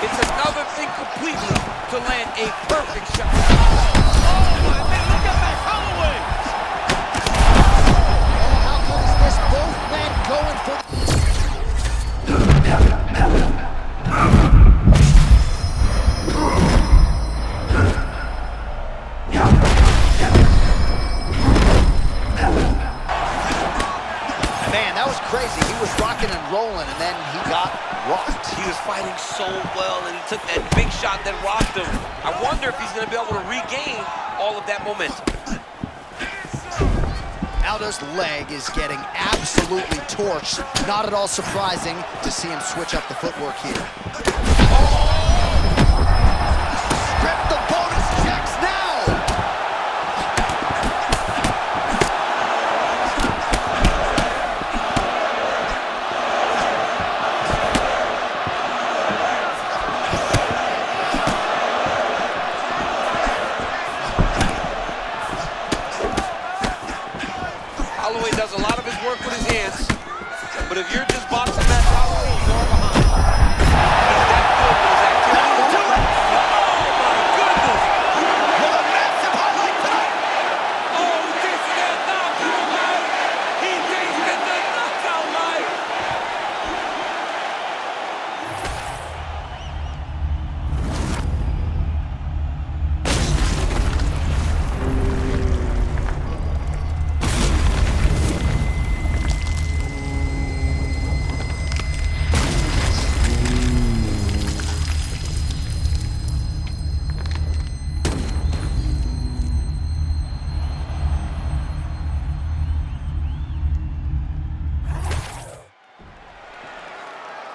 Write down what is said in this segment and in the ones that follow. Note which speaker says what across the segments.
Speaker 1: It's another thing completely to land a perfect shot. Oh my man, look at that Holloway!
Speaker 2: Oh, how good is this? Both men going for... Man, that was crazy. He was rocking and rolling, and then he got rocked.
Speaker 1: He was fighting so well, and he took that big shot that rocked him. I wonder if he's going to be able to regain all of that momentum.
Speaker 2: Aldo's leg is getting absolutely torched. Not at all surprising to see him switch up the footwork here. Strip the bonus checks now!
Speaker 1: Holloway does a lot of his work with his hands, but if you're just boxing Matt Holloway, you go behind. He's that good with his activity. Oh my goodness!
Speaker 2: What a massive highlight tonight!
Speaker 1: Oh, he tasted that knockout life! He tasted the knockout life!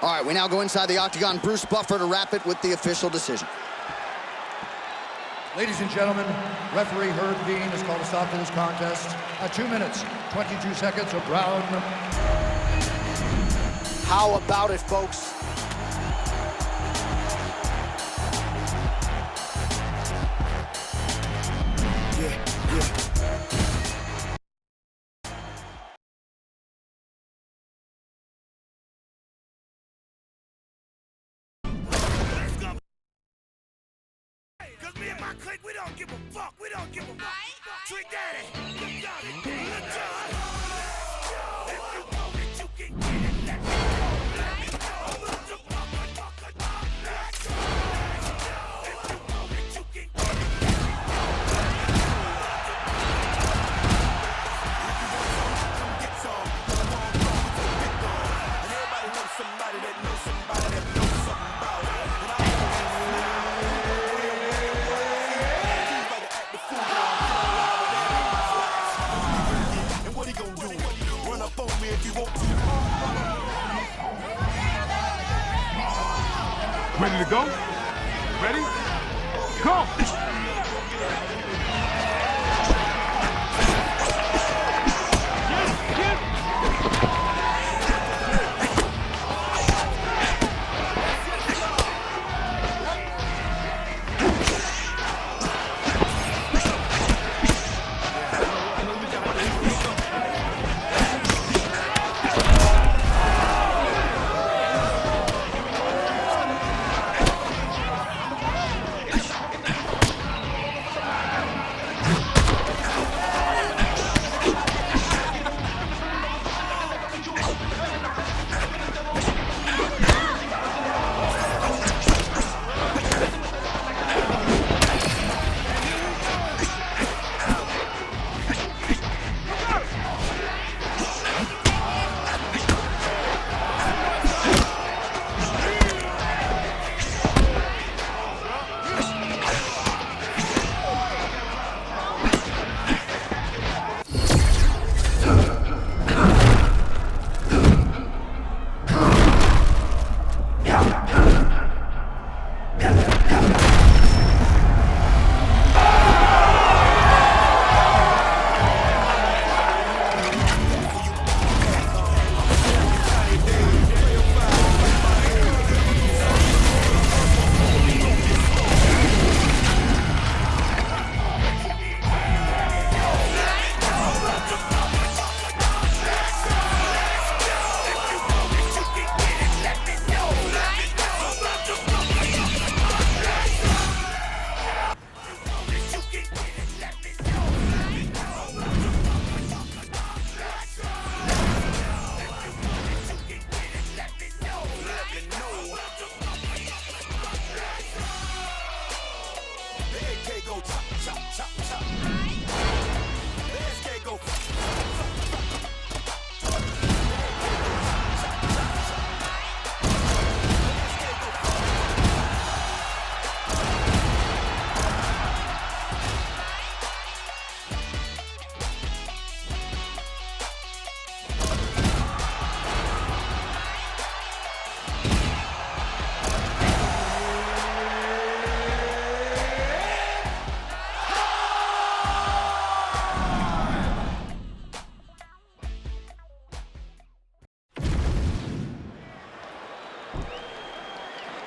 Speaker 2: All right, we now go inside the octagon. Bruce Buffer to wrap it with the official decision.
Speaker 3: Ladies and gentlemen, referee Herb Dean has called a stop to this contest at 2 minutes, 22 seconds of round.
Speaker 2: How about it, folks?
Speaker 4: Cause me and my clique, we don't give a fuck. We don't give a fuck. Trick Daddy. If you want it, you can get it. Let me go. Let me go. Motherfucker, let's go. If you want it, you can get it. Get some. And everybody knows somebody that knows somebody that knows something about it. And what he gonna do? Run up on me if you want to.
Speaker 5: Ready to go? Ready? Go!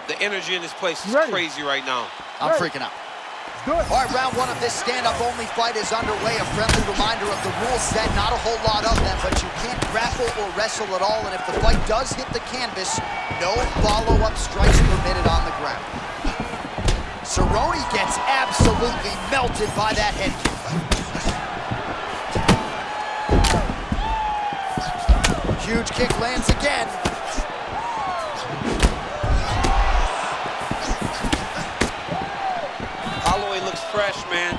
Speaker 1: The energy in this place is crazy right now.
Speaker 2: I'm freaking out.
Speaker 5: Good.
Speaker 2: All right, round one of this stand-up only fight is underway. A friendly reminder of the rules set. Not a whole lot of them, but you can't grapple or wrestle at all. And if the fight does hit the canvas, no follow-up strikes permitted on the ground. Cerrone gets absolutely melted by that head kick. Huge kick lands again.
Speaker 1: Holloway looks fresh, man.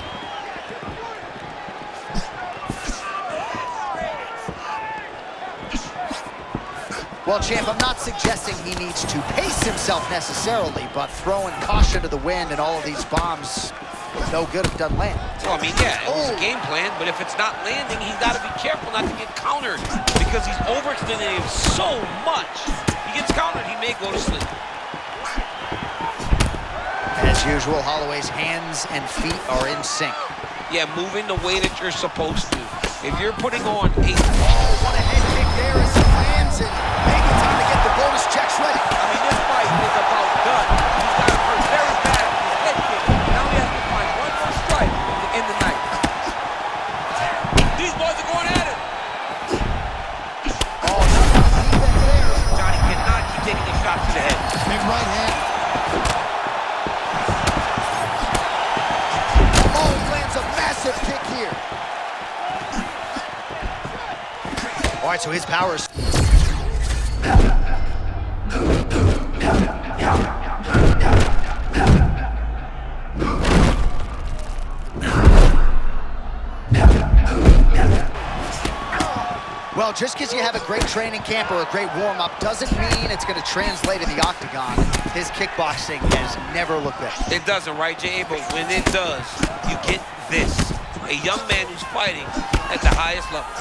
Speaker 2: Well, champ, I'm not suggesting he needs to pace himself necessarily, but throwing caution to the wind and all of these bombs, no good if it doesn't land.
Speaker 1: Well, I mean, yeah, it was a game plan, but if it's not landing, he's got to be careful not to get countered because he's overextending him so much. He gets countered, he may go to sleep.
Speaker 2: As usual, Holloway's hands and feet are in sync.
Speaker 1: Yeah, moving the way that you're supposed to. If you're putting on a...
Speaker 2: Oh, what a head kick there as he lands, and maybe time to get the bonus checks ready.
Speaker 1: I mean, this fight is about done. He's got hurt very bad with his head kick. Now he has to find one more strike to end the night. These boys are going at it.
Speaker 2: Oh, nothing defense there.
Speaker 1: Johnny cannot keep taking the shots to the head.
Speaker 2: Big right hand. Oh, lands a massive kick here. All right, so his power is... Well, just because you have a great training camp or a great warm-up doesn't mean it's going to translate in the octagon. His kickboxing has never looked better.
Speaker 1: It doesn't, right, Jay? But when it does, you get this. A young man who's fighting at the highest level.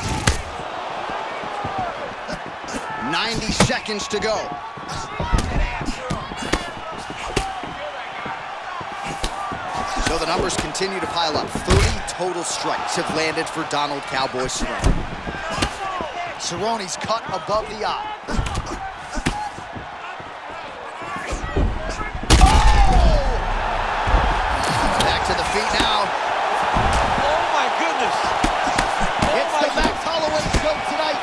Speaker 2: 90 seconds to go. So the numbers continue to pile up. 30 total strikes have landed for Donald Cowboy Cerrone. Cerrone's cut above the eye. Oh! Back to the feet now.
Speaker 1: Oh, my goodness.
Speaker 2: It's the Max Holloway show tonight.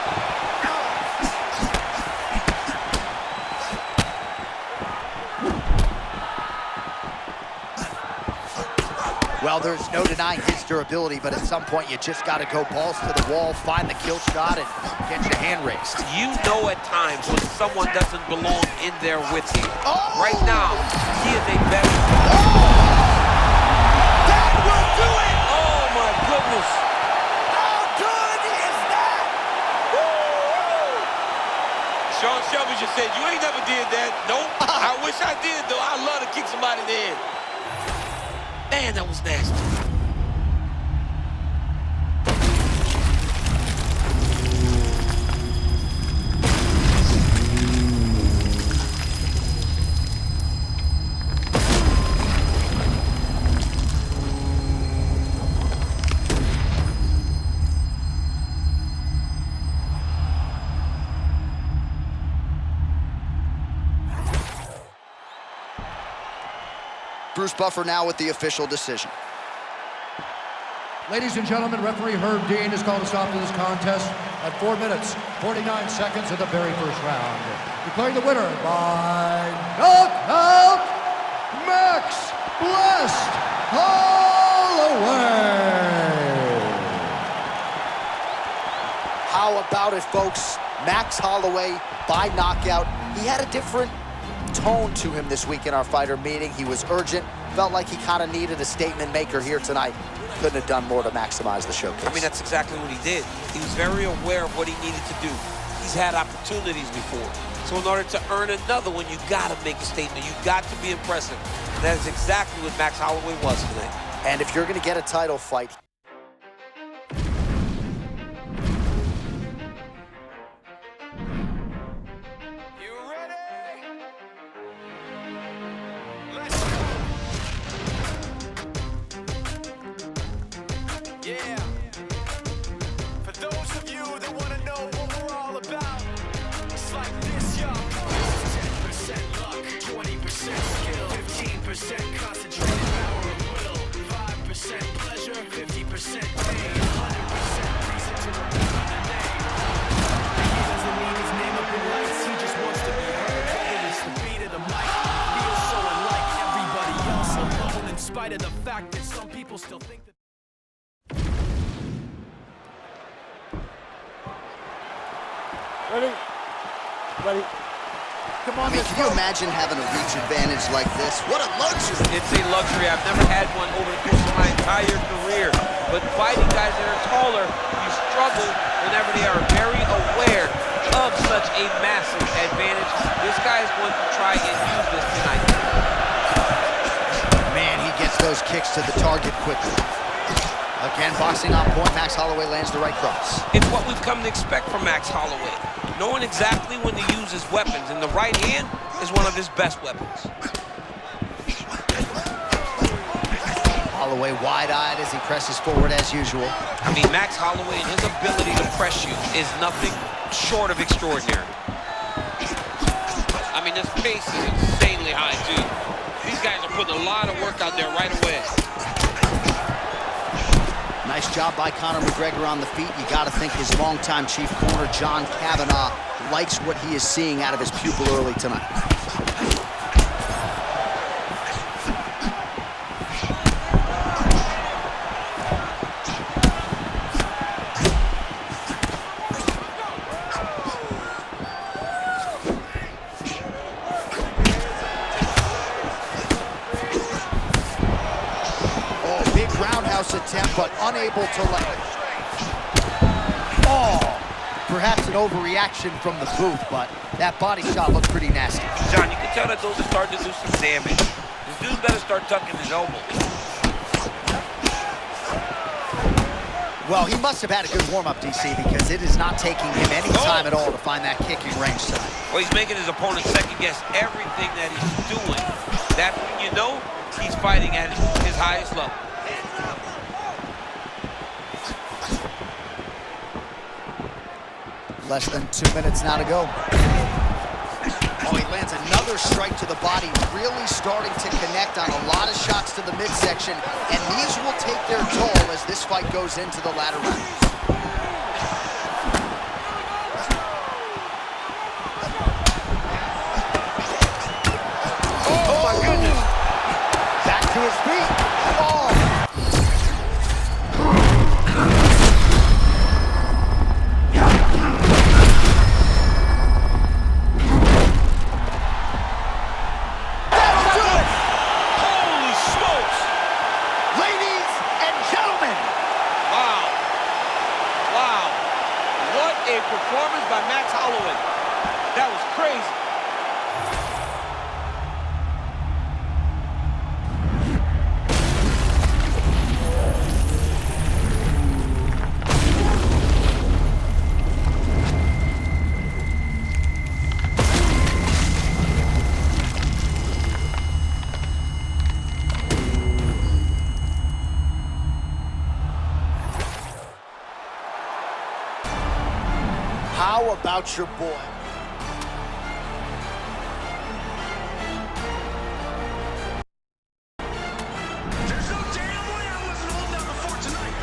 Speaker 2: Well, there's no denying his durability, but at some point you just got to go balls to the wall, find the kill shot, and get your hand raised.
Speaker 1: You know at times when someone doesn't belong in there with you.
Speaker 2: Oh!
Speaker 1: Right now, he is a better.
Speaker 2: Oh! That will do it!
Speaker 1: Oh, my goodness.
Speaker 2: How good is that?
Speaker 1: Sean Shelby just said, you ain't never did that. Nope. I wish I did, though. I love to kick somebody in the head. Man, that was nasty.
Speaker 2: Bruce Buffer now with the official decision.
Speaker 3: Ladies and gentlemen, referee Herb Dean has called a stop to this contest at 4 minutes, 49 seconds of the very first round. Declaring the winner by knockout, Max Blessed Holloway.
Speaker 2: How about it, folks? Max Holloway by knockout. He had a different tone to him this week in our fighter meeting. He was urgent, felt like he kind of needed a statement maker here tonight. Couldn't have done more to maximize the showcase.
Speaker 1: I mean, that's exactly what he did. He was very aware of what he needed to do. He's had opportunities before. So in order to earn another one, you got to make a statement. You got to be impressive. And that is exactly what Max Holloway was tonight.
Speaker 2: And if you're going to get a title fight,
Speaker 4: You ready? Let's go. Yeah. For those of you that want to know what we're all about, it's like this, y'all. This is 10% luck, 20% skill, 15% concentrated power of will, 5% pleasure, 50% pain, 100% reason to remember the name. He doesn't need his name up in lights, he just wants to be heard. Whether it's the beat of the mic, he feels so unlike everybody else alone, in spite of the fact that some people still think that.
Speaker 5: Ready? Ready? Come
Speaker 2: I
Speaker 5: on,
Speaker 2: mean,
Speaker 5: let's
Speaker 2: can you
Speaker 5: go.
Speaker 2: imagine having a reach advantage like this? What a luxury.
Speaker 1: It's a luxury. I've never had one over the course of my entire career. But fighting guys that are taller, you struggle whenever they are very aware of such a massive advantage. This guy is going to try and use this tonight.
Speaker 2: Man, he gets those kicks to the target quickly. Again, boxing on point. Max Holloway lands the right cross.
Speaker 1: It's what we've come to expect from Max Holloway. Knowing exactly when to use his weapons, and the right hand is one of his best weapons.
Speaker 2: Holloway wide-eyed as he presses forward as usual.
Speaker 1: I mean, Max Holloway and his ability to press you is nothing short of extraordinary. I mean, this pace is insanely high, too. These guys are putting a lot of work out there right away.
Speaker 2: Nice job by Conor McGregor on the feet. You got to think his longtime chief corner, John Kavanagh, likes what he is seeing out of his pupil early tonight. Attempt, but unable to land. Oh, perhaps an overreaction from the booth, but that body shot looked pretty nasty.
Speaker 1: John, you can tell that those are starting to do some damage. This dude better start tucking his elbows.
Speaker 2: Well, he must have had a good warm-up, DC, because it is not taking him any time at all to find that kicking range tonight.
Speaker 1: Well, he's making his opponent second-guess everything that he's doing. That's when you know he's fighting at his highest level.
Speaker 2: Less than 2 minutes now to go. Oh, he lands another strike to the body, really starting to connect on a lot of shots to the midsection, and these will take their toll as this fight goes into the latter rounds.
Speaker 1: Oh, my goodness.
Speaker 2: Back to his feet. Oh.
Speaker 1: Performance by Max Holloway. That was crazy.
Speaker 2: How about your boy?
Speaker 4: There's no damn way I wasn't holding down the fort tonight.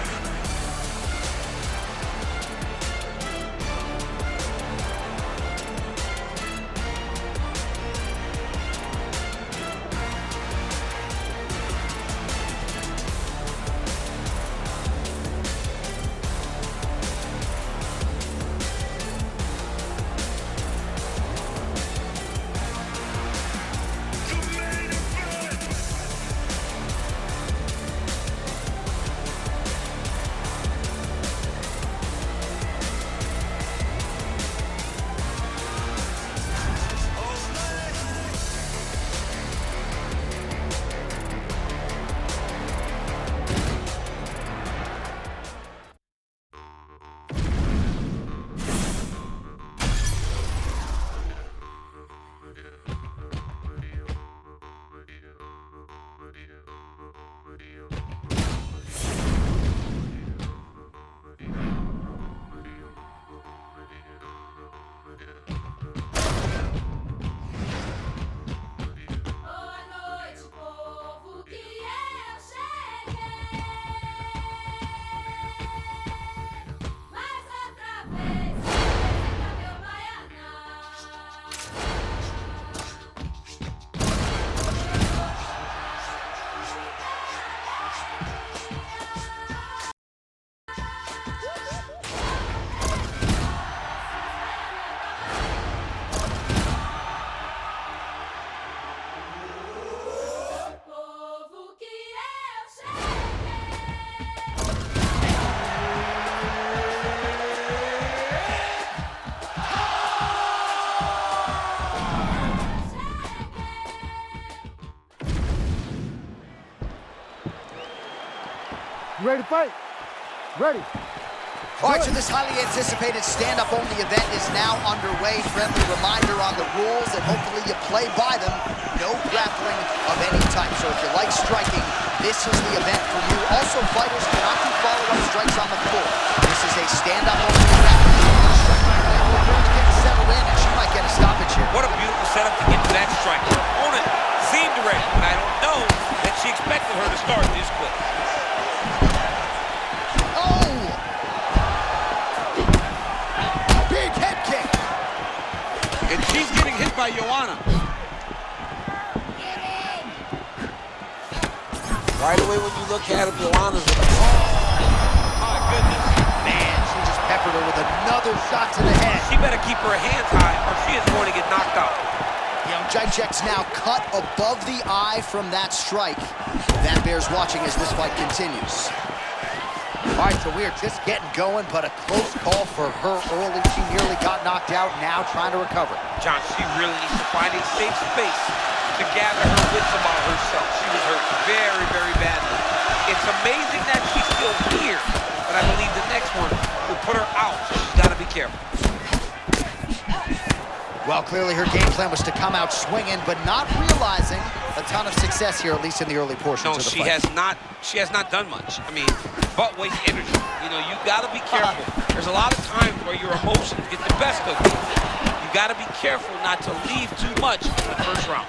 Speaker 5: You ready to fight? Ready.
Speaker 2: All right, so this highly anticipated stand-up only event is now underway. Friendly reminder on the rules, and hopefully you play by them. No grappling of any type. So if you like striking, this is the event for you. Also, fighters cannot do follow-up strikes on the floor. This is a stand-up only event. Getting settled in, and she might get a stoppage here.
Speaker 1: What a beautiful setup to get to that strike. Her opponent seemed ready, but I don't know that she expected her to start this quick. And she's getting hit by Joanna. Right away when you look at him, Joanna's like, oh my goodness.
Speaker 2: Man, she just peppered her with another shot to the head.
Speaker 1: She better keep her hands high or she is going to get knocked out.
Speaker 2: Young Jacek's now cut above the eye from that strike. That bears watching as this fight continues. All right, so we are just getting going, but a close call for her early. She nearly got knocked out, now trying to recover.
Speaker 1: John, she really needs to find a safe space to gather her wits about herself. She was hurt very, very badly. It's amazing that she's still here, but I believe the next one will put her out, so she's got to be careful.
Speaker 2: Well, clearly her game plan was to come out swinging, but not realizing a ton of success here, at least in the early portions of the fight.
Speaker 1: She has not done much. I mean, but waste energy. You know, you got to be careful. There's a lot of times where your emotions get the best of you. You got to be careful not to leave too much in the first round.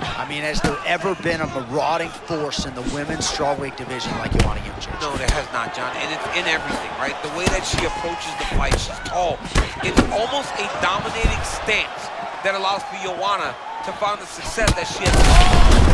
Speaker 2: I mean, has there ever been a marauding force in the women's strawweight division like Joanna Jacek?
Speaker 1: No, there has not, John, and it's in everything, right? The way that she approaches the fight, she's tall. It's almost a dominating stance that allows for Joanna to find the success that she has.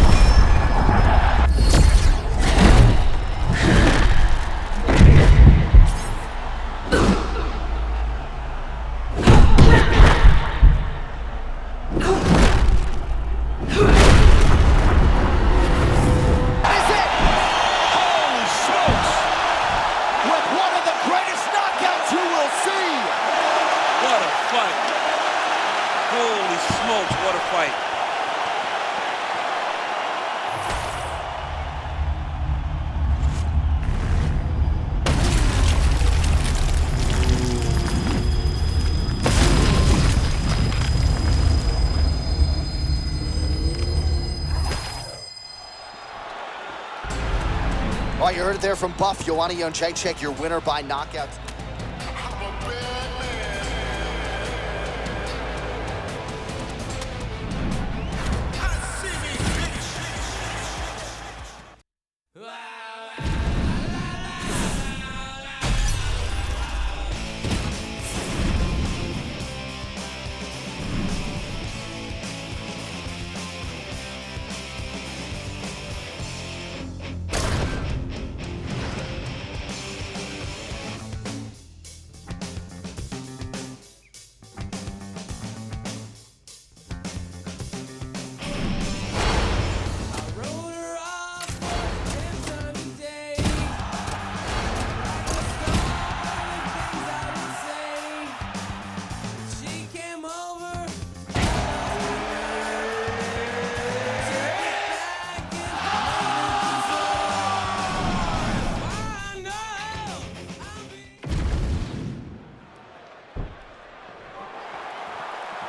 Speaker 1: Holy smokes, what a fight.
Speaker 2: All right, you heard it there from Buff. Joanna Jacek, your winner by knockout.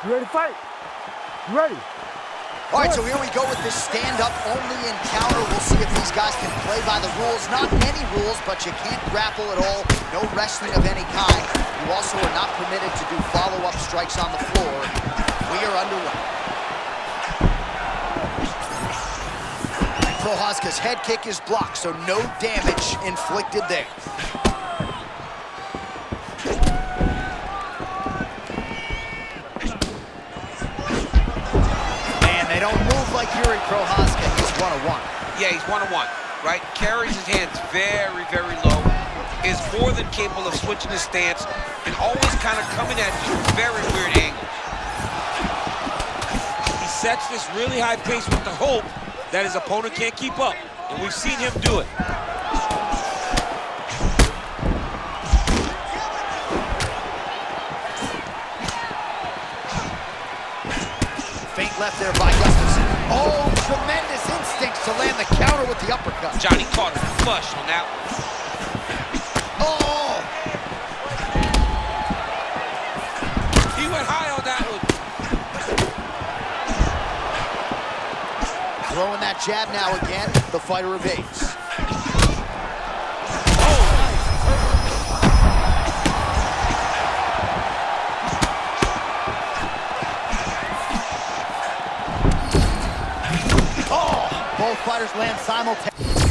Speaker 5: You ready to fight? You ready?
Speaker 2: All right, so here we go with this stand-up only encounter. We'll see if these guys can play by the rules. Not many rules, but you can't grapple at all. No wrestling of any kind. You also are not permitted to do follow-up strikes on the floor. We are underway. Prochazka's head kick is blocked, so no damage inflicted there. They don't move like Yuri Prochazka. He's one-on-one.
Speaker 1: Yeah, he's one-on-one, right? Carries his hands very, very low. Is more than capable of switching his stance and always kind of coming at you from very weird angles. He sets this really high pace with the hope that his opponent can't keep up, and we've seen him do it.
Speaker 2: Feint left there by Gustafsson. Oh, tremendous instincts to land the counter with the uppercut.
Speaker 1: Johnny caught him flush on that one.
Speaker 2: Oh!
Speaker 1: He went high on that one.
Speaker 2: Throwing that jab now again. The fighter evades. Both fighters land simultaneously.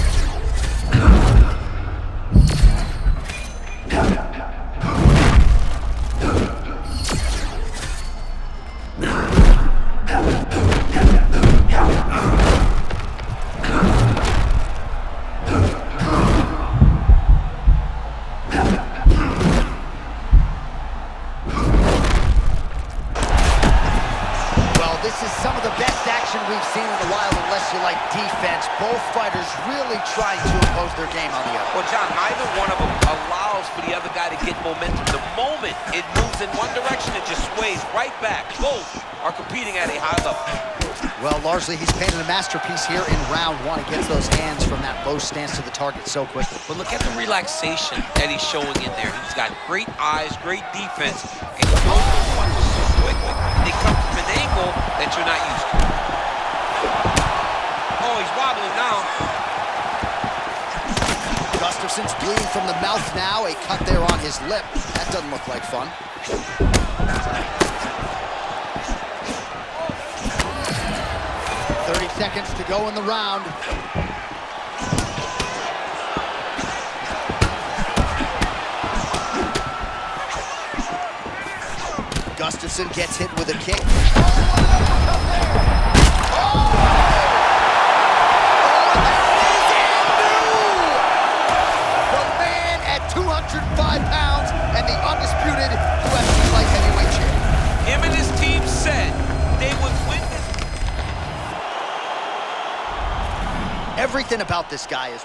Speaker 2: This is some of the best action we've seen in a while, unless you like defense. Both fighters really trying to impose their game on the other.
Speaker 1: Well, John, neither one of them allows for the other guy to get momentum. The moment it moves in one direction, it just sways right back. Both are competing at a high level.
Speaker 2: Well, largely, he's painted a masterpiece here in round one. He gets those hands from that low stance to the target so quickly.
Speaker 1: But look at the relaxation that he's showing in there. He's got great eyes, great defense, and he throws those punches so quickly. They come from an angle that you're not used to. Oh, he's wobbling now.
Speaker 2: Gustafsson's bleeding from the mouth now. A cut there on his lip. That doesn't look like fun. Seconds to go in the round. Gustafsson gets hit with a kick. The man at 205 pounds and the undisputed UFC light heavyweight champion.
Speaker 1: Him and his team said they would win this.
Speaker 2: Everything about this guy is...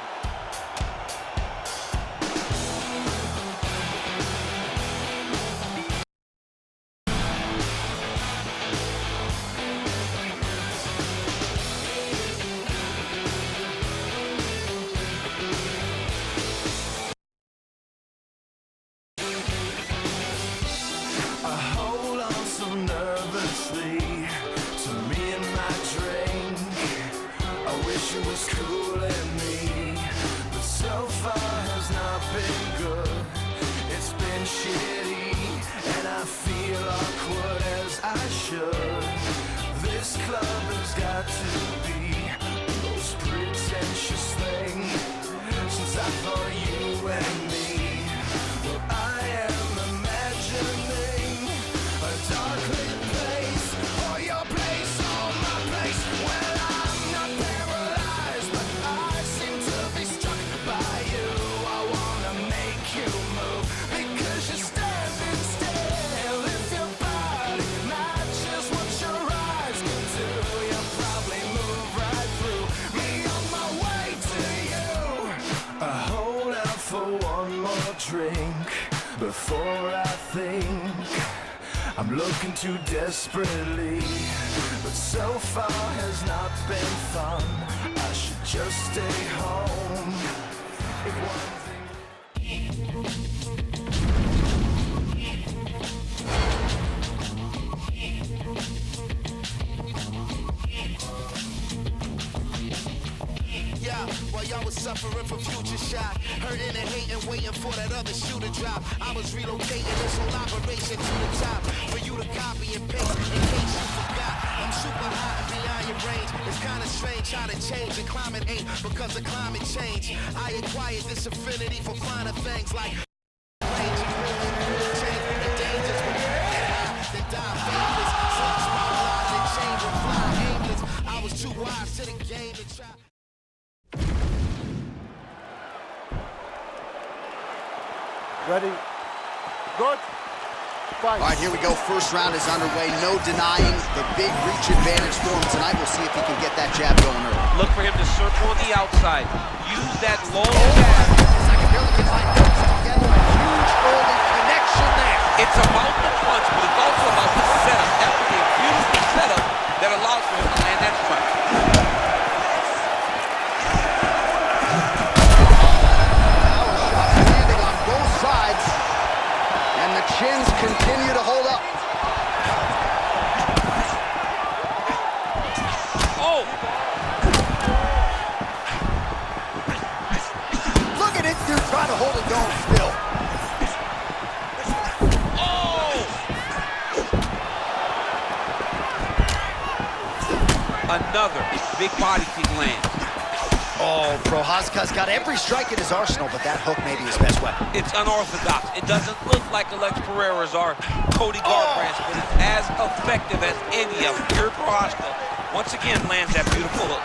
Speaker 4: I hold on so nervously to me and my drink. I wish it was cooling me, but so far has not been good. It's been shitty, and I feel awkward as I should. This club has got to be the most pretentious thing since I thought you and me. Well, I am imagining a dark lit place, or your place, or my place. Well, I'm not paralyzed, but I seem to be struck by you. I wanna make you move because you're standing still. If your body matches what your eyes can do, you'll probably move right through me on my way to you. I hold out for one more drink before I think I'm looking too desperately, but so far has not been fun. I should just stay home. If one thing...
Speaker 6: Yeah, while y'all was suffering from future shock, hurting and hating, waiting for that other shoe to drop. I was relocating this whole operation to the top for you to copy and paste in case you forgot. I'm super hot and beyond your range. It's kinda strange how to change. The climate ain't because of climate change. I acquired this affinity for finer things like range and change the dangers when you get high, then die famous. So I spotlight and change and fly aimless. I was too wise to the game to try.
Speaker 5: Ready? Good. Fight.
Speaker 2: All right, here we go. First round is underway. No denying the big reach advantage for him tonight. We'll see if he can get that jab going early.
Speaker 1: Look for him to circle on the outside. Use that low jab.
Speaker 2: I can barely get my notes together. A huge early connection there.
Speaker 1: It's about the punch, but it's also about the setup. That was a beautiful setup that allows for him to land that strike.
Speaker 2: Power shots landing on both sides, and the chins continue to hold up.
Speaker 1: Oh!
Speaker 2: Look at it, dude, trying to hold it going still.
Speaker 1: Another big body kick lands.
Speaker 2: Oh, Prochazka's got every strike in his arsenal, but that hook may be his best weapon.
Speaker 1: It's unorthodox. It doesn't look like Alex Pereira's or Cody Garbrandt's, but it's as effective as any of them. Here, Prochazka once again lands that beautiful hook.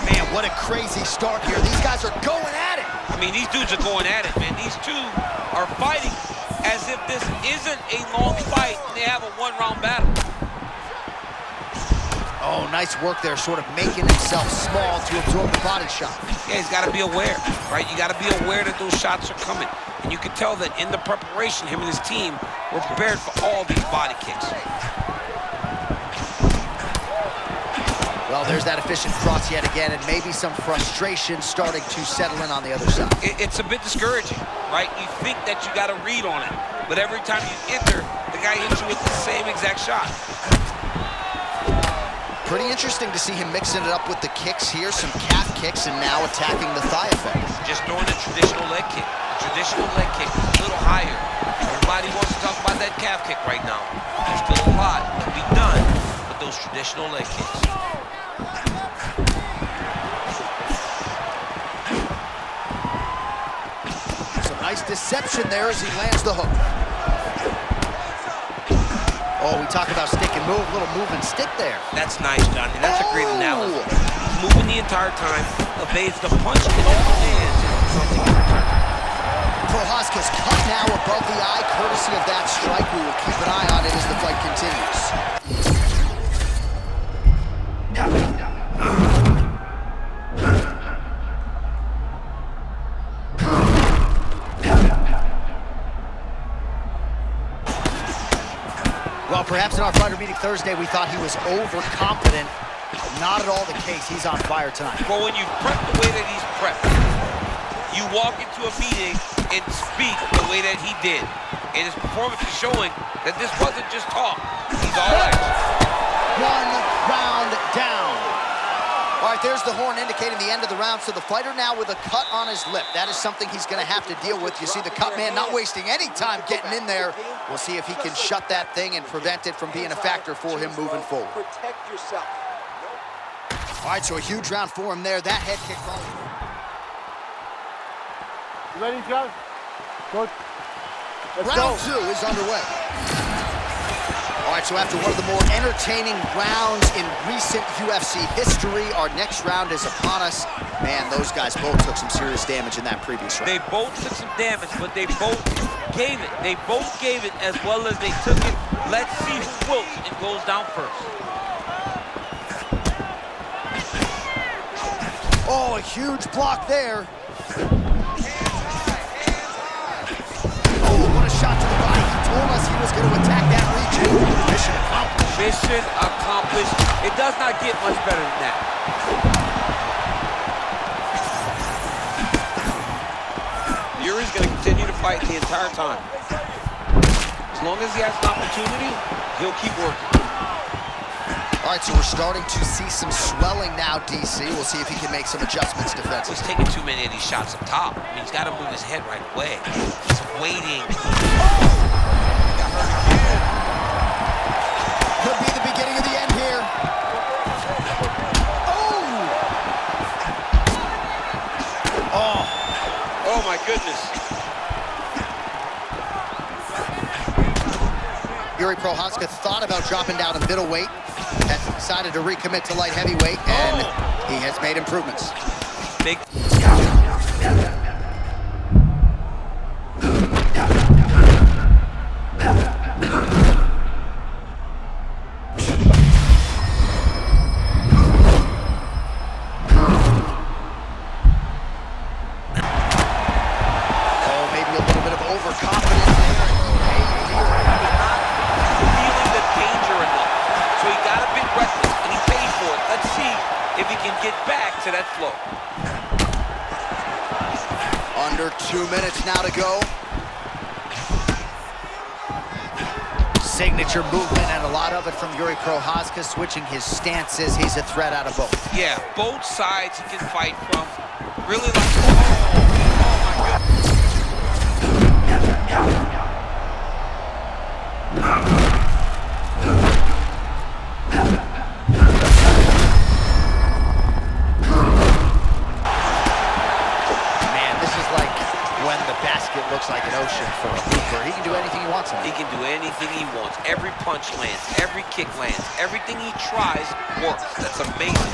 Speaker 2: Man, what a crazy start here. These guys are going at it.
Speaker 1: I mean, these dudes are going at it, man. These two are fighting as if this isn't a long fight and they have a one-round battle.
Speaker 2: Oh, nice work there, sort of making himself small to absorb the body shot.
Speaker 1: Yeah, he's got to be aware, right? You got to be aware that those shots are coming. And you can tell that in the preparation, him and his team were prepared for all these body kicks.
Speaker 2: Well, there's that efficient cross yet again, and maybe some frustration starting to settle in on the other side.
Speaker 1: It's a bit discouraging, right? You think that you got a read on it, but every time you enter, the guy hits you with the same exact shot.
Speaker 2: Pretty interesting to see him mixing it up with the kicks here, some calf kicks, and now attacking the thigh effect.
Speaker 1: Just throwing a traditional leg kick. Traditional leg kick, a little higher. Everybody wants to talk about that calf kick right now. There's still a lot to be done with those traditional leg kicks.
Speaker 2: Some nice deception there as he lands the hook. Oh, we talk about stick and move, little move and stick there.
Speaker 1: That's nice, Johnny. That's a great analysis. He's moving the entire time, evades the punch and lands something in return.
Speaker 2: Prochazka's cut now above the eye, courtesy of that strike. We will keep an eye on it as the fight continues. Well, perhaps in our fighter meeting Thursday, we thought he was overconfident. Not at all the case. He's on fire tonight.
Speaker 1: But when you prep the way that he's prepped, you walk into a meeting and speak the way that he did. And his performance is showing that this wasn't just talk. He's all action.
Speaker 2: 1 round down. All right, there's the horn indicating the end of the round. So the fighter now with a cut on his lip. That is something he's going to have to deal with. You see the cut man not wasting any time getting in there. We'll see if he can shut that thing and prevent it from being a factor for him moving forward.
Speaker 5: Protect yourself.
Speaker 2: All right, so a huge round for him there. That head kick.
Speaker 5: You ready, John? Good. Let's
Speaker 2: Round
Speaker 5: go.
Speaker 2: 2 is underway. All right, so after one of the more entertaining rounds in recent UFC history, our next round is upon us. Man, those guys both took some serious damage in that previous round.
Speaker 1: They both took some damage, but they both gave it. They both gave it as well as they took it. Let's see who wilts and goes down first.
Speaker 2: Oh, a huge block there. Oh, what a shot to the body. He told us he was going to attack that region. Mission accomplished.
Speaker 1: Mission accomplished. It does not get much better than that. Yuri's going to continue to fight the entire time. As long as he has an opportunity, he'll keep working.
Speaker 2: All right, so we're starting to see some swelling now, DC. We'll see if he can make some adjustments defensively.
Speaker 1: He's taking too many of these shots up top. I mean, he's got to move his head right away. He's waiting. Got hurt again.
Speaker 2: Could be the beginning of the end here. Oh!
Speaker 1: Oh, my goodness.
Speaker 2: Yuri Prochazka thought about dropping down to middleweight, has decided to recommit to light heavyweight, and he has made improvements.
Speaker 1: Big. to that flow.
Speaker 2: Under 2 minutes now to go. Signature movement, and a lot of it from Yuri Prochazka, switching his stances. He's a threat out of both.
Speaker 1: Yeah, both sides he can fight from. Really like, oh my
Speaker 2: Man, this is like when the basket looks like an ocean for a hooper. He can do anything he wants on it.
Speaker 1: He can do anything he wants. Every punch lands, every kick lands, everything he tries works. That's amazing.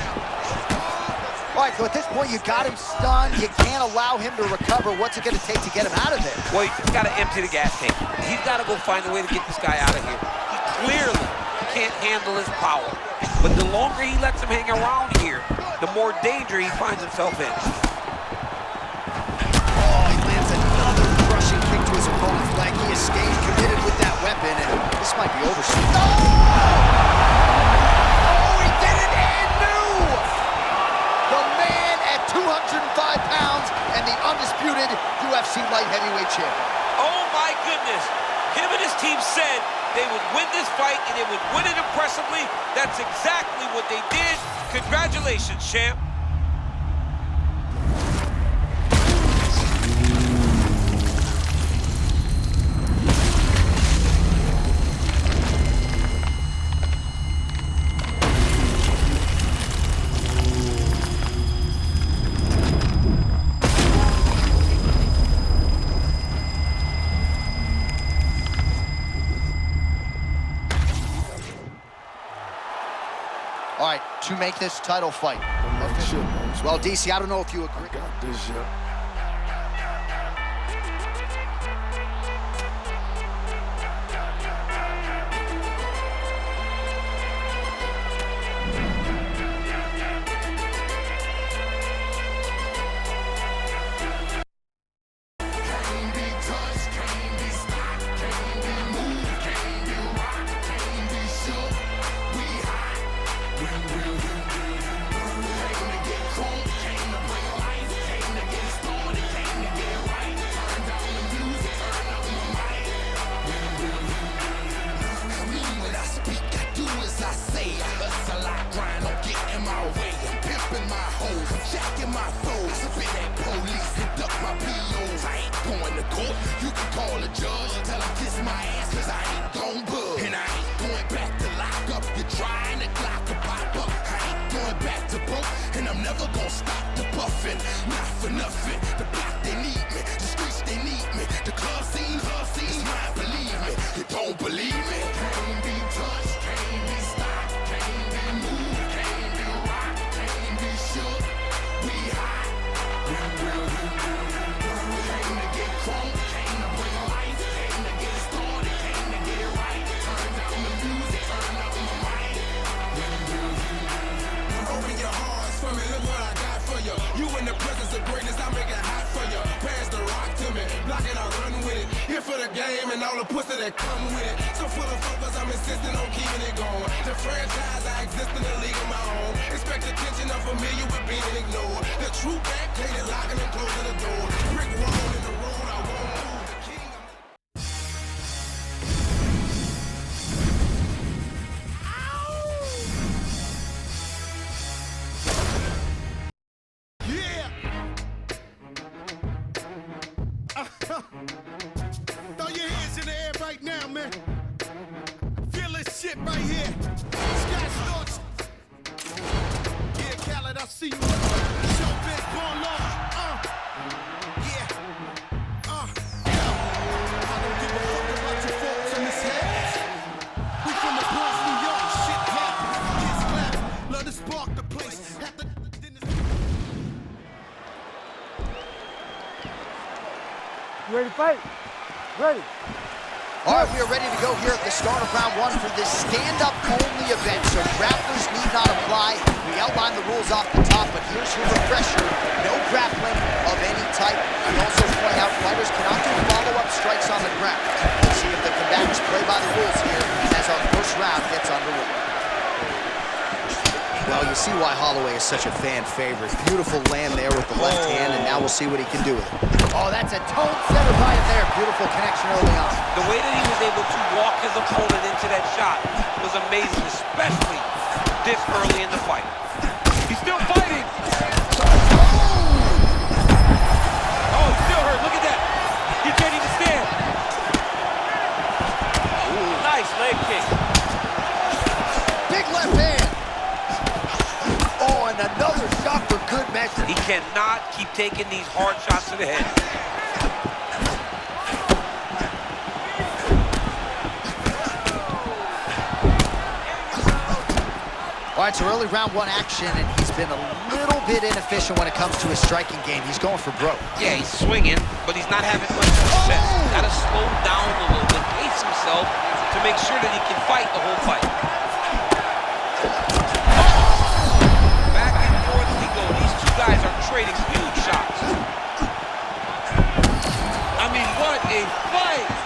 Speaker 2: All right, so at this point, you got him stunned. You can't allow him to recover. What's it going to take to get him out of there?
Speaker 1: Well, he's got to empty the gas tank. He's got to go find a way to get this guy out of here. He clearly can't handle his power. But the longer he lets him hang around here, the more danger he finds himself in.
Speaker 2: Oh, he lands another crushing kick to his opponent's leg. He is staying committed with that weapon, and this might be over soon. Oh, he did it and knew! The man at 205 pounds and the undisputed UFC light heavyweight champion.
Speaker 1: Oh my goodness. Him and his team said they would win this fight and they would win it impressively. That's exactly what they did. Congratulations, champ.
Speaker 2: All right, to make this title fight. Well, DC, I don't know if you agree.
Speaker 7: Got this, yeah.
Speaker 6: You can call a judge, tell him kiss my ass, cause I ain't gon' bug. And I ain't going back to lock up. You're trying to clock a pop up. I ain't going back to broke, and I'm never gonna stop the buffing. Not for nothing. The block, they need me. The streets, they need me. The club scene, is mine, believe me. You don't believe me? Can't be touched, can't be stopped, can't be moved, can't be rocked, can't be shook. We hot. We will. Came to get crunk, came to bring life, came to get started, came to get it right. Turn down the music, turn up my mic. Open your hearts for me, look what I got for you. You in the presence of greatness, I make it hot for you. Pass the rock to me, block it, I run with it. Here for the game and all the pussy that come with it. So full of focus, I'm insisting on keeping it going. The franchise, I exist in a league of my own. Expect attention, I'm familiar with being ignored. The true back, painted, locking and closing the door. Brick wall in the road, I won't move. The king of
Speaker 8: Throw your hands in the air right now, man. Feel this shit right here. Scott Storch. Yeah, Khaled, I see you. Showbiz, born law. Yeah. Yo. I don't give a fuck about your faults and mishaps. We from the Bronx, New York. Shit happens. Kids clap. Love to spark the place. Have to
Speaker 5: You ready to fight? Ready.
Speaker 2: All right, we are ready to go here at the start of round one for this stand-up only event. So grapplers need not apply. We outlined the rules off the top, but here's your refresher. No grappling of any type. We also point out fighters cannot do follow-up strikes on the ground. Let's see if the combatants play by the rules here as our first round gets underway. Well, you see why Holloway is such a fan favorite. Beautiful land there with the left hand, and now we'll see what he can do with it. Oh, that's a tone setter by him there. Beautiful connection early on.
Speaker 1: The way that he was able to walk his opponent into that shot was amazing, especially this early in the fight. He's still fighting. Oh, he's still hurt. Look at that. He can't even stand. Ooh, nice leg kick.
Speaker 2: Big left hand. Oh, and another shot for good measure.
Speaker 1: He cannot keep taking these hard shots to the head.
Speaker 2: All right, so early round one action, and he's been a little bit inefficient when it comes to his striking game. He's going for broke.
Speaker 1: Yeah, he's swinging, but he's not having much success. Gotta slow down a little bit, pace himself to make sure that he can fight the whole fight. Back and forth we go. These two guys are trading huge shots. I mean, what a fight!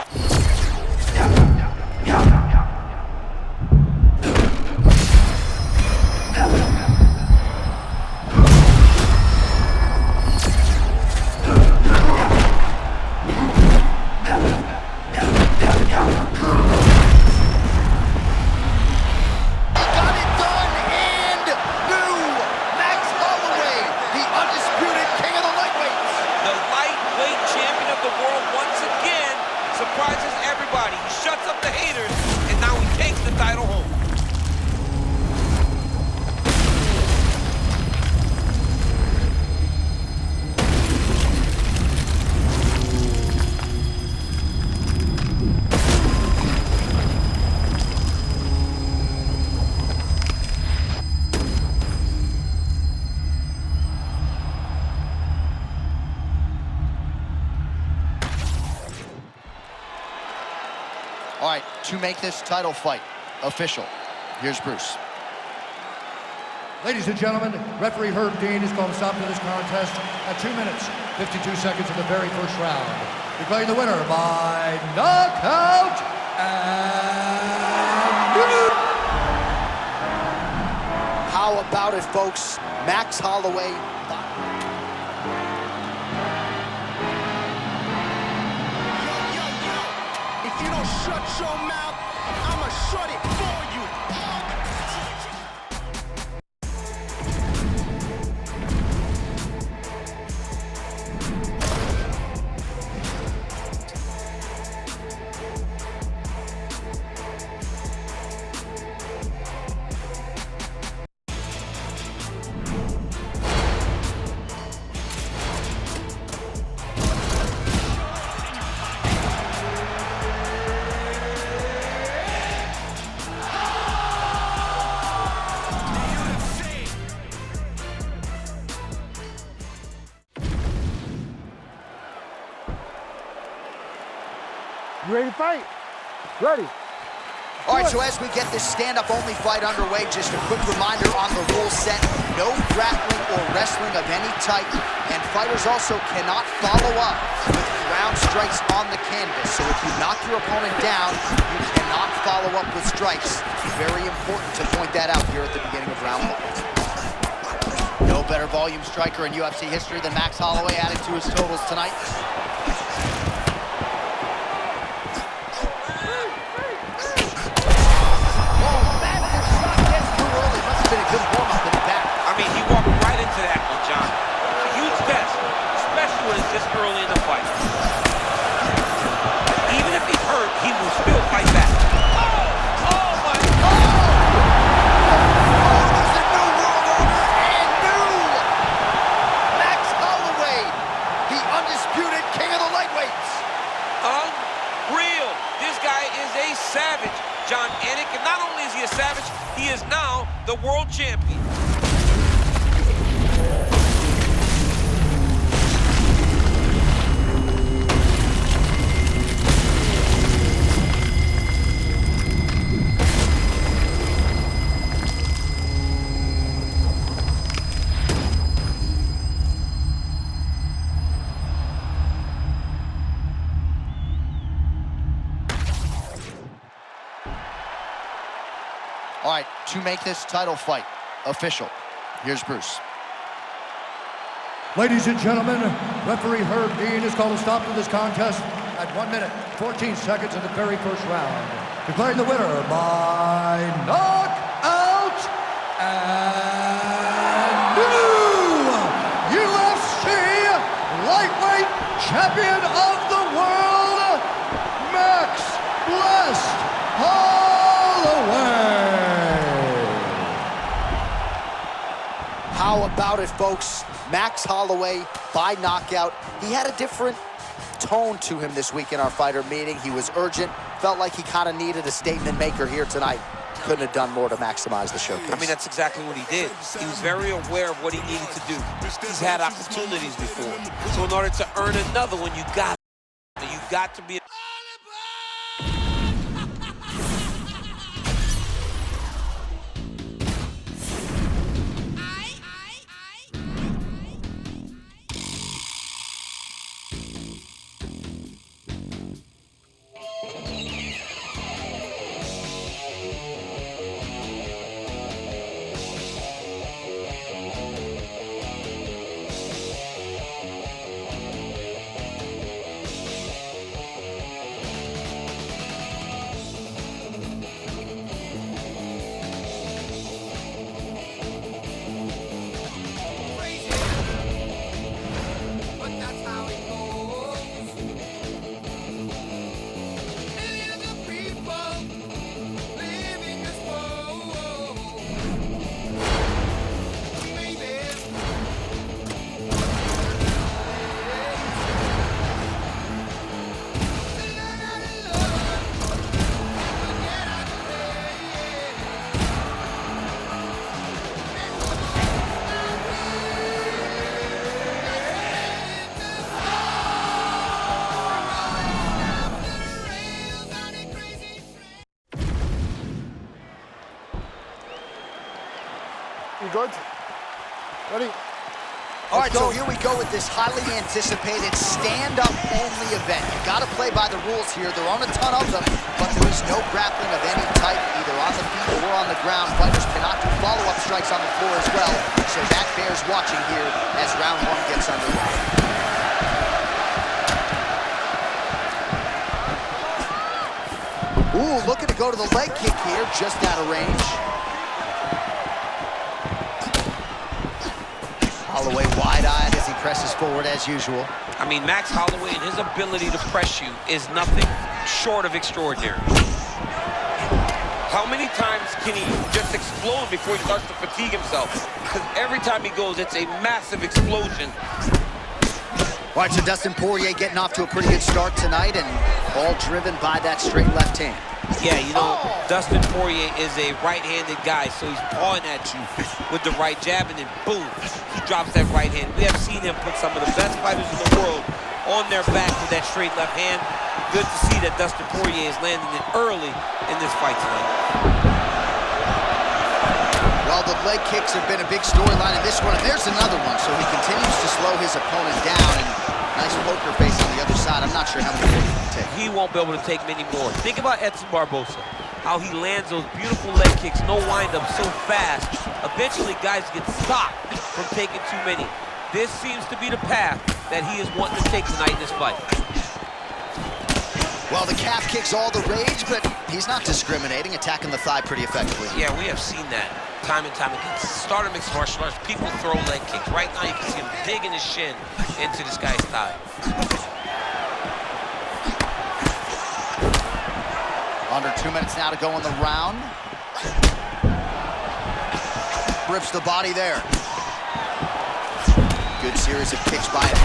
Speaker 1: Surprises everybody. He shuts up the haters, and now he takes the title home.
Speaker 2: All right, to make this title fight official, here's Bruce.
Speaker 3: Ladies and gentlemen, referee Herb Dean has called a stop to this contest at 2 minutes, 52 seconds of the very first round. Declaring the winner by knockout and...
Speaker 2: How about it, folks? Max Holloway.
Speaker 4: If you don't shut your mouth, I'ma shut it for you.
Speaker 5: You ready to fight? Ready.
Speaker 2: All right, so as we get this stand-up only fight underway, just a quick reminder on the rule set: no grappling or wrestling of any type, and fighters also cannot follow up with ground strikes on the canvas. So if you knock your opponent down, you cannot follow up with strikes. Very important to point that out here at the beginning of round one. No better volume striker in UFC history than Max Holloway, adding to his totals tonight.
Speaker 1: Early in the fight. Even if he's hurt, he will still fight back. Oh my God!
Speaker 2: Oh, there's a new world order and new! Max Holloway, the undisputed king of the lightweights.
Speaker 1: Unreal. This guy is a savage, John Anik. And not only is he a savage, he is now the world champion.
Speaker 2: All right, to make this title fight official, Here's Bruce.
Speaker 3: Ladies and gentlemen, referee Herb Dean has called a stop to this contest at 1 minute, 14 seconds in the very first round. Declaring the winner by knockout and new UFC lightweight champion of the world, Max Blessed Holloway.
Speaker 2: How about it, folks? Max Holloway by knockout. He had a different tone to him this week in our fighter meeting. He was urgent, felt like he kind of needed a statement maker here tonight. Couldn't have done more to maximize the showcase.
Speaker 1: I mean, that's exactly what he did. He was very aware of what he needed to do. He's had opportunities before. So in order to earn another one, you got to be...
Speaker 5: You good? Ready?
Speaker 2: All right, so here we go with this highly anticipated stand-up only event. You got to play by the rules here. There aren't a ton of them, but there is no grappling of any type, either on the feet or on the ground. Fighters cannot do follow-up strikes on the floor as well, so that bears watching here as round one gets underway. Ooh, looking to go to the leg kick here, just out of range. Holloway wide-eyed as he presses forward as usual.
Speaker 1: I mean, Max Holloway and his ability to press you is nothing short of extraordinary. How many times can he just explode before he starts to fatigue himself? Because every time he goes, it's a massive explosion.
Speaker 2: All right, so Dustin Poirier getting off to a pretty good start tonight, and all driven by that straight left hand.
Speaker 1: Yeah, you know, Dustin Poirier is a right-handed guy, so he's pawing at you with the right jab, and then boom, he drops that right hand. We have seen him put some of the best fighters in the world on their back with that straight left hand. Good to see that Dustin Poirier is landing it early in this fight tonight.
Speaker 2: Well, the leg kicks have been a big storyline in this one, and there's another one, so he continues to slow his opponent down, and nice poker face on the other side. I'm not sure how many more he can take.
Speaker 1: He won't be able to take many more. Think about Edson Barboza, how he lands those beautiful leg kicks, no wind-up, so fast. Eventually, guys get stopped from taking too many. This seems to be the path that he is wanting to take tonight in this fight.
Speaker 2: Well, the calf kick's all the rage, but he's not discriminating, attacking the thigh pretty effectively.
Speaker 1: Yeah, we have seen that time and time again. Start of mixed martial arts, people throw leg kicks. Right now, you can see him digging his shin into this guy's thigh.
Speaker 2: Under 2 minutes now to go in the round. Rips the body there. Good series of kicks by him.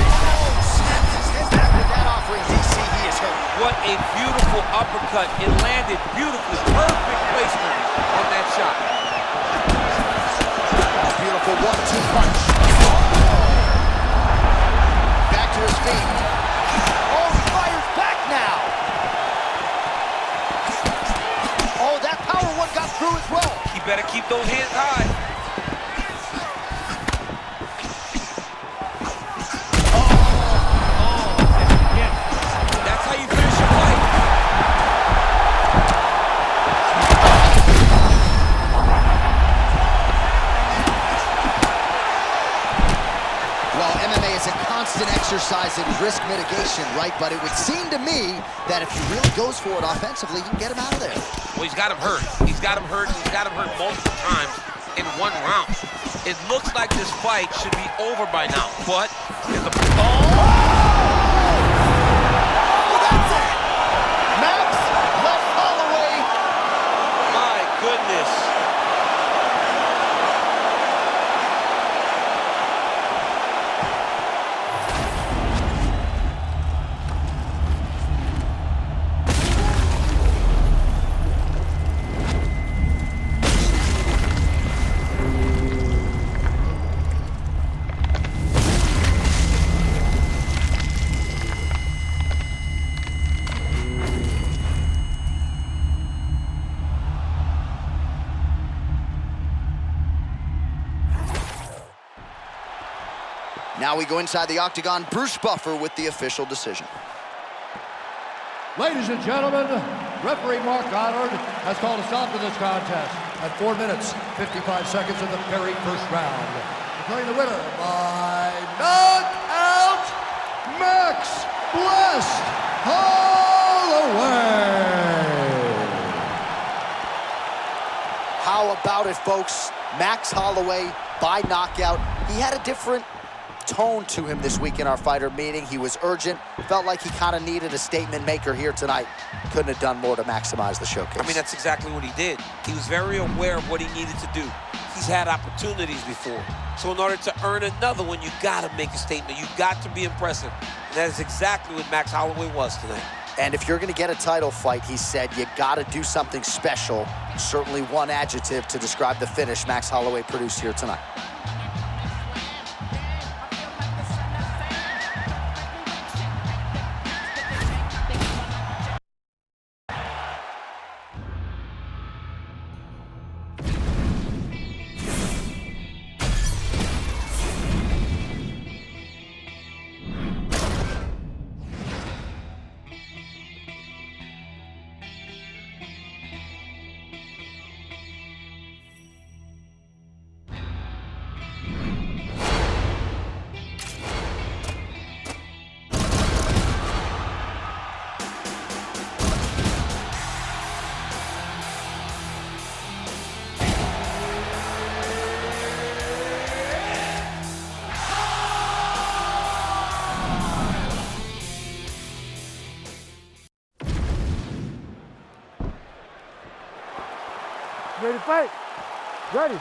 Speaker 2: With that offering, DC, he is hurt.
Speaker 1: What a beautiful uppercut. It landed beautifully. Perfect placement on that shot.
Speaker 2: Beautiful 1-2 punch. Back to his feet. Oh, he fires back now. Oh, that power one got through as well.
Speaker 1: He better keep those hands high. That's how you finish your fight.
Speaker 2: exercise in risk mitigation, right? But it would seem to me that if he really goes for it offensively, he can get him out of there.
Speaker 1: Well, he's got him hurt. He's got him hurt, and he's got him hurt multiple times in one round. It looks like this fight should be over by now, but if the...
Speaker 2: That's it! Max left Holloway.
Speaker 1: My goodness.
Speaker 2: Now we go inside the octagon. Bruce Buffer with the official decision.
Speaker 3: Ladies and gentlemen, referee Mark Goddard has called a stop to this contest at 4 minutes, 55 seconds of the very first round. Declaring the winner by knockout, Max Blessed Holloway.
Speaker 2: How about it, folks? Max Holloway by knockout. He had a different tone to him this week in our fighter meeting. He was urgent. Felt like he kind of needed a statement maker here tonight. Couldn't have done more to maximize the showcase.
Speaker 1: I mean, that's exactly what he did. He was very aware of what he needed to do. He's had opportunities before. So in order to earn another one, you got to make a statement. You got to be impressive. And that is exactly what Max Holloway was tonight.
Speaker 2: And if you're going to get a title fight, he said, you got to do something special. Certainly one adjective to describe the finish Max Holloway produced here tonight.
Speaker 5: Ready to fight? Ready.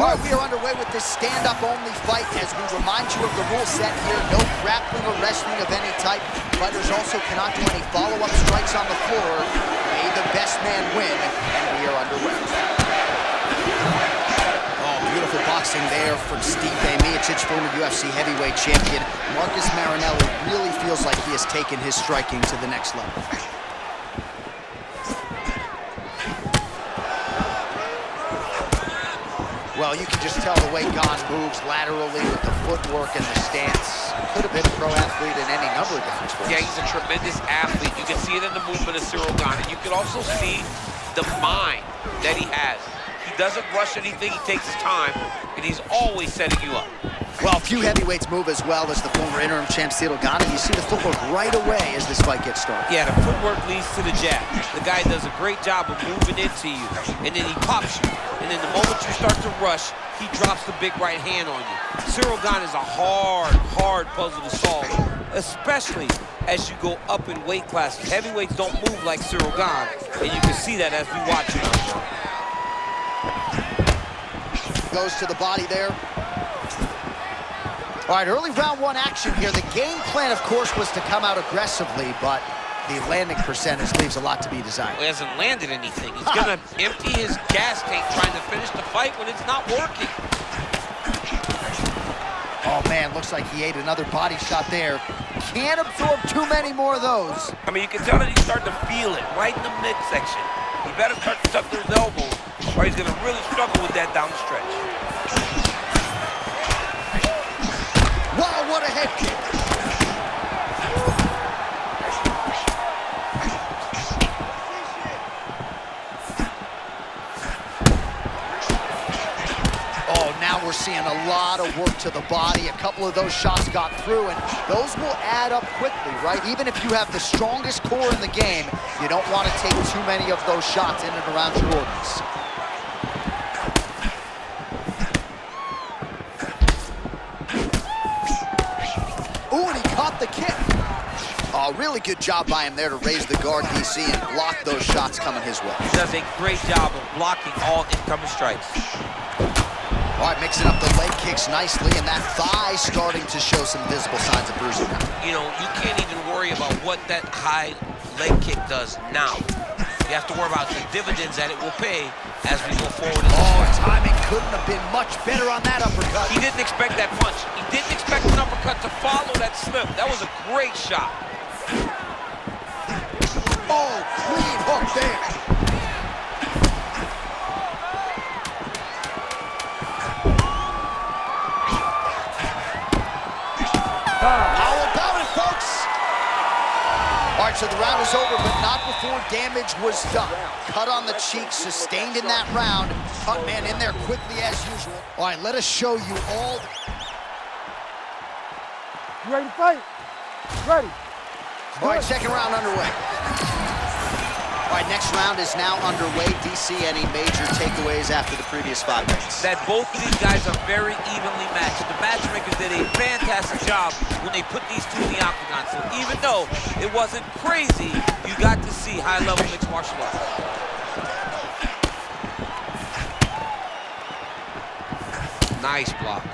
Speaker 2: All right, we are underway with this stand-up only fight as we remind you of the rule set here. No grappling or wrestling of any type. Fighters also cannot do any follow-up strikes on the floor. May the best man win, and we are underway. Oh, beautiful boxing there from Stipe Miocic, former UFC heavyweight champion. Marcus Marinelli really feels like he has taken his striking to the next level. Well, you can just tell the way Gane moves laterally with the footwork and the stance. Could have been a pro athlete in any number of different sports.
Speaker 1: Yeah, he's a tremendous athlete. You can see it in the movement of Cyril Gane. And you can also see the mind that he has. He doesn't rush anything. He takes his time, and he's always setting you up.
Speaker 2: Well, few heavyweights move as well as the former interim champ Cyril Gane. You see the footwork right away as this fight gets started.
Speaker 1: Yeah, the footwork leads to the jab. The guy does a great job of moving into you, and then he pops you. And then the moment you start to rush, he drops the big right hand on you. Cyril Gane is a hard puzzle to solve, especially as you go up in weight classes. Heavyweights don't move like Cyril Gane, and you can see that as we watch him.
Speaker 2: Goes to the body there. All right, early round one action here. The game plan, of course, was to come out aggressively, but the landing percentage leaves a lot to be desired.
Speaker 1: Well, he hasn't landed anything. He's going to empty his gas tank trying to finish the fight when it's not working.
Speaker 2: Oh, man, looks like he ate another body shot there. Can't absorb too many more of those.
Speaker 1: I mean, you can tell that he's starting to feel it right in the midsection. He better start to tuck those elbows, or he's going to really struggle with that down the stretch.
Speaker 2: Wow, what a head kick. Oh, now Now we're seeing a lot of work to the body. A couple of those shots got through, and those will add up quickly, right? Even if you have the strongest core in the game, you don't want to take too many of those shots in and around your organs. Ooh, and he caught the kick. Oh, really good job by him there to raise the guard, DC, and block those shots coming his way.
Speaker 1: He does a great job of blocking all incoming strikes.
Speaker 2: All right, mixing up the leg kicks nicely, and that thigh starting to show some visible signs of bruising now.
Speaker 1: You know, you can't even worry about what that high leg kick does now. You have to worry about the dividends that it will pay as we go forward in the fight.
Speaker 2: Timing couldn't have been much better on that uppercut.
Speaker 1: He didn't expect that punch. He didn't expect an uppercut to follow that slip. That was a great shot.
Speaker 2: Oh, clean hook there. How about it, folks? All right, so the round is over, but not before damage was done. Cut on the cheek, sustained in that round. Cut man in there quickly as usual. All right, let us show you all.
Speaker 5: You ready to fight? Ready.
Speaker 2: All right, second round underway. All right, next round is now underway. DC, any major takeaways after the previous 5 minutes?
Speaker 1: That both of these guys are very evenly matched. The matchmakers did a fantastic job when they put these two in the octagon. So even though it wasn't crazy, you got to see high-level mixed martial arts. Nice block.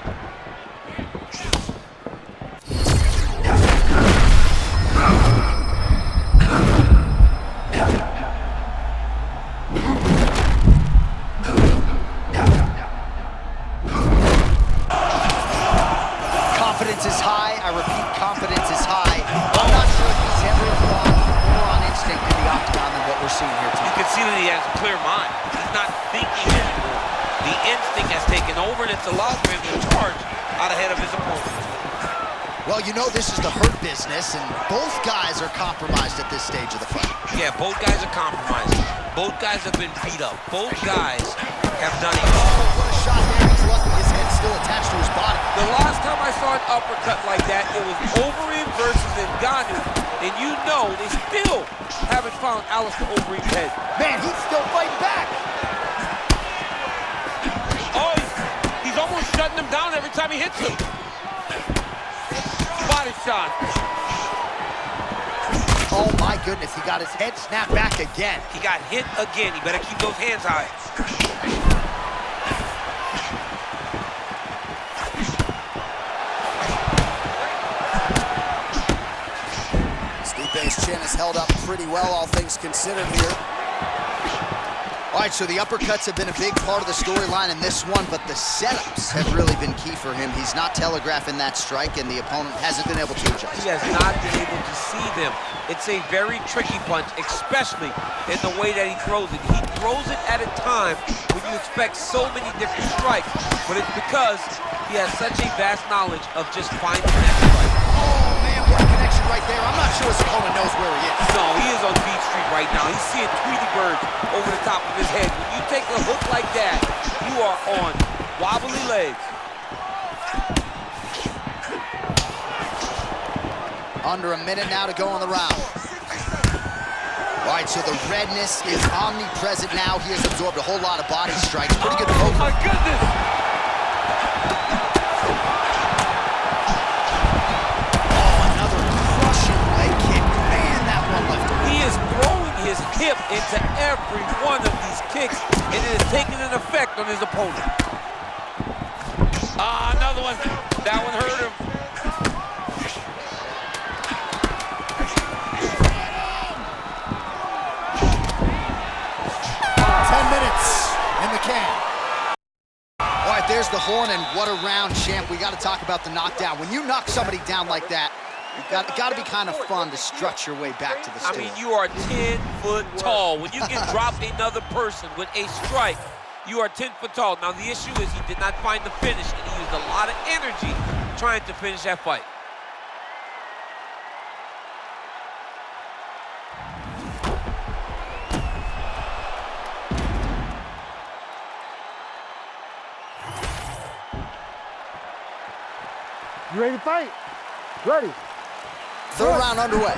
Speaker 2: Confidence is high. I repeat, confidence is high. I'm not sure if he's ever gone more on instinct in the octagon than what we're seeing here
Speaker 1: You
Speaker 2: tonight.
Speaker 1: can see that he has a clear mind. He's not thinking anymore. The instinct has taken over, and it's allowed for him to charge out ahead of his opponent.
Speaker 2: Well, you know this is the hurt business, and both guys are compromised at this stage of the fight.
Speaker 1: Yeah, both guys are compromised. Both guys have been beat up. Both guys have done it.
Speaker 2: What a shot there. He's lucky his head's still attached to his body.
Speaker 1: The last time I saw an uppercut like that, it was Overeem versus Ngannou. And you know they still haven't found Alistair Overeem's head.
Speaker 2: Man, he's still fighting back.
Speaker 1: Oh, he's almost shutting him down every time he hits him. Body shot.
Speaker 2: Oh my goodness, he got his head snapped back again.
Speaker 1: He got hit again. He better keep those hands high.
Speaker 2: Stipe's chin is held up pretty well, all things considered here. All right, so the uppercuts have been a big part of the storyline in this one, but the setups have really been key for him. He's not telegraphing that strike, and the opponent hasn't been able to adjust.
Speaker 1: He has not been able to see them. It's a very tricky punch, especially in the way that he throws it. He throws it at a time when you expect so many different strikes, but it's because he has such a vast knowledge of just finding that strike.
Speaker 2: Oh, man, what a connection right there. I'm not sure his opponent knows where he is.
Speaker 1: No, he is on Beat Street right now. He's seeing Tweety birds over the top of his head. When you take a hook like that, you are on wobbly legs.
Speaker 2: Under a minute now to go on the round. All right, so the redness is omnipresent now. He has absorbed a whole lot of body strikes. Pretty good poker.
Speaker 1: Oh, my goodness! His hip into every one of these kicks, and it is taking an effect on his opponent. Another one. That one hurt him.
Speaker 2: In the can. All right, there's the horn, and what a round, champ. We got to talk about the knockdown. When you knock somebody down like that, you've got to be kind of fun to strut your way back to the stage.
Speaker 1: I mean, you are 10 foot tall. When you can drop another person with a strike, you are 10 foot tall. Now, the issue is he did not find the finish, and he used a lot of energy trying to finish that fight.
Speaker 5: You ready to fight? Ready.
Speaker 2: Third round underway.
Speaker 1: Oh,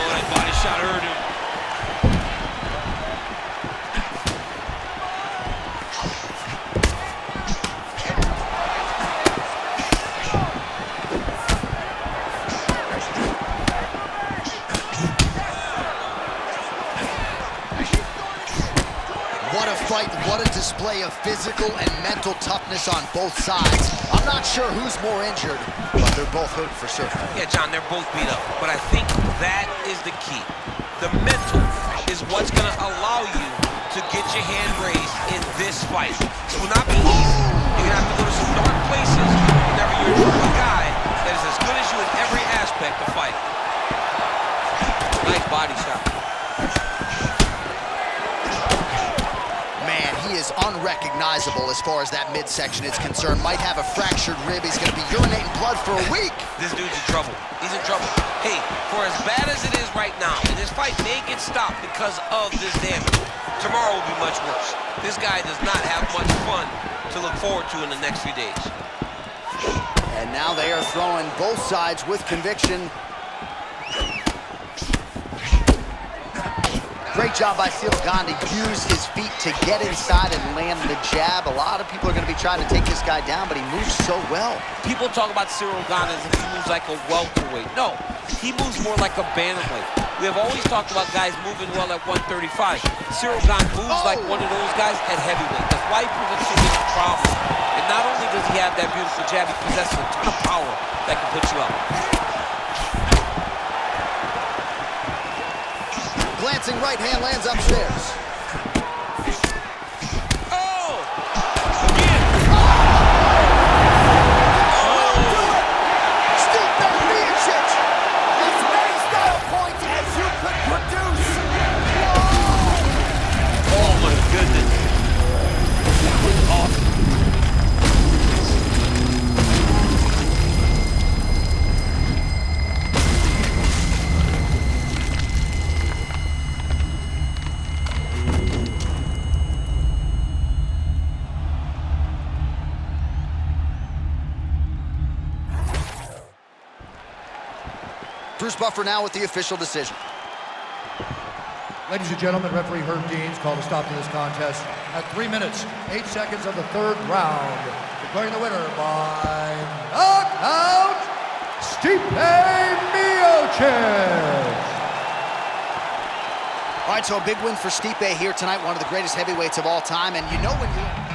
Speaker 1: that body shot hurt him.
Speaker 2: What a fight, what a display of physical and mental toughness on both sides. I'm not sure who's more injured, but they're both hurt for certain.
Speaker 1: Yeah, John, they're both beat up, but I think that is the key. The mental is what's going to allow you to get your hand raised in this fight. This will not be easy. You're going to have to go to some dark places whenever you're a guy that is as good as you in every aspect of fight. Nice body shot.
Speaker 2: Man, he is unrecognizable as far as that midsection is concerned. Might have a fractured rib. He's going to be urinating blood for a week.
Speaker 1: This dude's in trouble. He's in trouble. Hey, for as bad as it is right now, and this fight may get stopped because of this damage, tomorrow will be much worse. This guy does not have much fun to look forward to in the next few days.
Speaker 2: And now they are throwing both sides with conviction. Great job by Ciryl Gane to use his feet to get inside and land the jab. A lot of people are going to be trying to take this guy down, but he moves so well.
Speaker 1: People talk about Ciryl Gane as if he moves like a welterweight. No, he moves more like a bantamweight. We have always talked about guys moving well at 135. Ciryl Gane moves like one of those guys at heavyweight. That's why he presents so many problems. And not only does he have that beautiful jab, he possesses a ton of power that can put you up.
Speaker 2: Glancing right hand lands upstairs.
Speaker 1: Oh! Again!
Speaker 2: Stipe Miocic! As many style points as you could produce.
Speaker 1: Oh my goodness. That was awesome.
Speaker 2: Bruce Buffer now with the official decision.
Speaker 3: Ladies and gentlemen, referee Herb Deans called a stop to this contest at 3 minutes, 8 seconds of the third round. Declaring the winner by knockout, Stipe Miocic.
Speaker 2: All right, so a big win for Stipe here tonight, one of the greatest heavyweights of all time. And you know when you...